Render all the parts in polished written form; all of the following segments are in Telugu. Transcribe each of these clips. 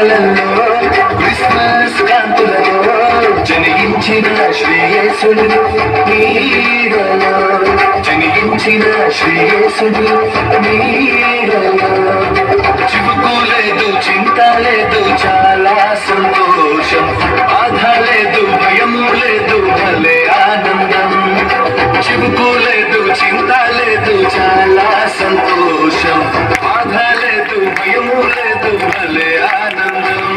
శీతాకాలంలో క్రిస్మస్ కాంతులలో జనిగించిన శ్రీయేసుని నీడలో జనిగించిన శ్రీయేసుని నీడలో చివుకు లేదు చింత లేదు చాలా సంతోషం బాధ లేదు భయము లేదు భలే ఆనందం చివుకు లేదు చింత లేదు చాలా సంతోషం బాధ లేదు భయము లేదు భలే ఆనందం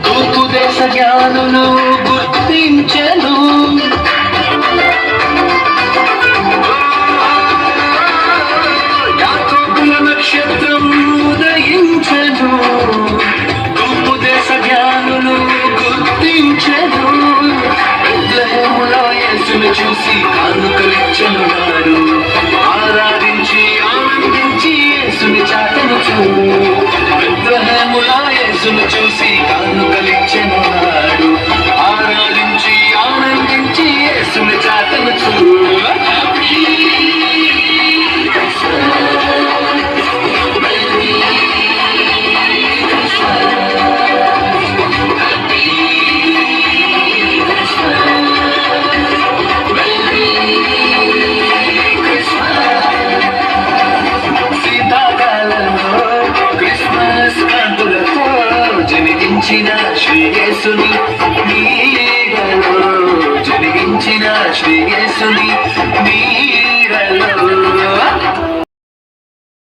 తూర్పు దేశ జ్ఞానులు గుర్తించెను యాకోబుల నక్షత్రం ఉదయించెను తూర్పు దేశ జ్ఞానులు గుర్తించెను బెత్లెహేములో యేసును చూసి కానుకలిచ్చెను వారు ఆరాధించి ఆనందించి యేసుని చాటనుచు బెత్లెహేములో యేసును చూసి కానుకలిచ్చెను వారు ఆరాధించి ఆనందించి యేసుని చాటనుచు జనిగించిన శ్రీయేసుని నీడలో జనిగించిన శ్రీయేసుని నీడలో